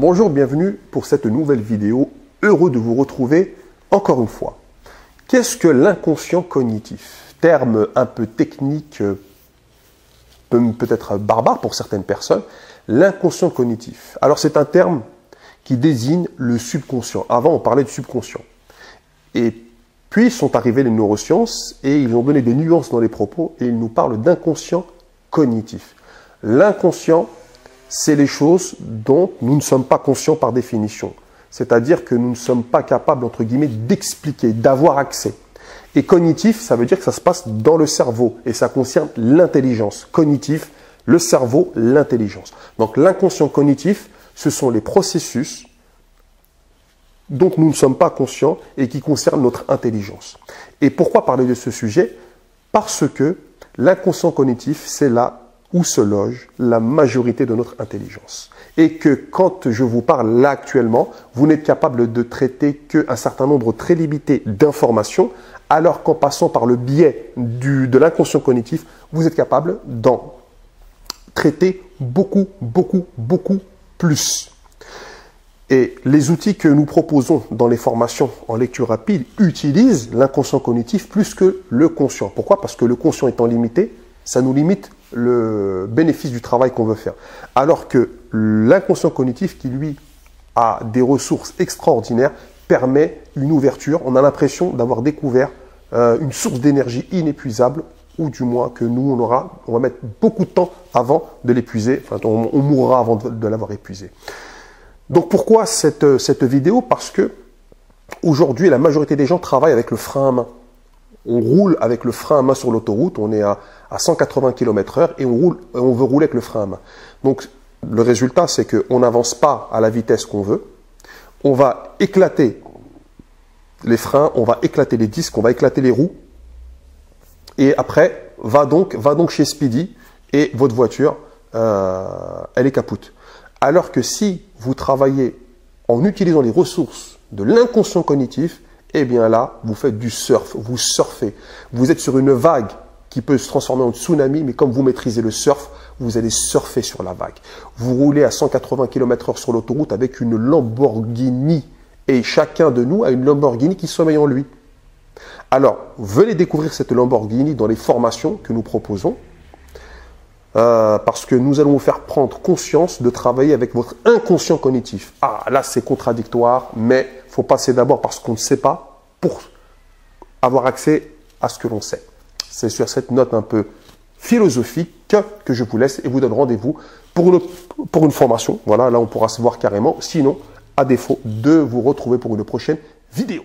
Bonjour, bienvenue pour cette nouvelle vidéo. Heureux de vous retrouver encore une fois. Qu'est-ce que l'inconscient cognitif? Terme un peu technique, peut-être barbare pour certaines personnes. L'inconscient cognitif. Alors c'est un terme qui désigne le subconscient. Avant on parlait de subconscient. Et puis sont arrivées les neurosciences et ils ont donné des nuances dans les propos et ils nous parlent d'inconscient cognitif. L'inconscient, c'est les choses dont nous ne sommes pas conscients par définition. C'est-à-dire que nous ne sommes pas capables, entre guillemets, d'expliquer, d'avoir accès. Et cognitif, ça veut dire que ça se passe dans le cerveau et ça concerne l'intelligence. Cognitif, le cerveau, l'intelligence. Donc l'inconscient cognitif, ce sont les processus dont nous ne sommes pas conscients et qui concernent notre intelligence. Et pourquoi parler de ce sujet? Parce que l'inconscient cognitif, c'est là où se loge la majorité de notre intelligence. Et que quand je vous parle là actuellement, vous n'êtes capable de traiter qu'un certain nombre très limité d'informations, alors qu'en passant par le biais de l'inconscient cognitif, vous êtes capable d'en traiter beaucoup plus. Et les outils que nous proposons dans les formations en lecture rapide utilisent l'inconscient cognitif plus que le conscient. Pourquoi? Parce que le conscient étant limité, ça nous limite le bénéfice du travail qu'on veut faire. Alors que l'inconscient cognitif, qui lui a des ressources extraordinaires, permet une ouverture. On a l'impression d'avoir découvert une source d'énergie inépuisable, ou du moins que nous, on va mettre beaucoup de temps avant de l'épuiser. Enfin, on mourra avant de l'avoir épuisé. Donc pourquoi cette vidéo? Parce que aujourd'hui, la majorité des gens travaillent avec le frein à main. On roule avec le frein à main sur l'autoroute, on est à 180 km/h et on veut rouler avec le frein à main. Donc le résultat, c'est qu'on n'avance pas à la vitesse qu'on veut. On va éclater les freins, on va éclater les disques, on va éclater les roues. Et après, va donc chez Speedy et votre voiture, elle est capoute. Alors que si vous travaillez en utilisant les ressources de l'inconscient cognitif, eh bien là, vous faites du surf, vous surfez. Vous êtes sur une vague qui peut se transformer en tsunami, mais comme vous maîtrisez le surf, vous allez surfer sur la vague. Vous roulez à 180 km/h sur l'autoroute avec une Lamborghini. Et chacun de nous a une Lamborghini qui sommeille en lui. Alors, venez découvrir cette Lamborghini dans les formations que nous proposons. Parce que nous allons vous faire prendre conscience de travailler avec votre inconscient cognitif. Ah, là c'est contradictoire, mais il faut passer d'abord par ce qu'on ne sait pas pour avoir accès à ce que l'on sait. C'est sur cette note un peu philosophique que je vous laisse et vous donne rendez-vous pour une formation. Voilà, là on pourra se voir carrément. Sinon, à défaut de vous retrouver pour une prochaine vidéo.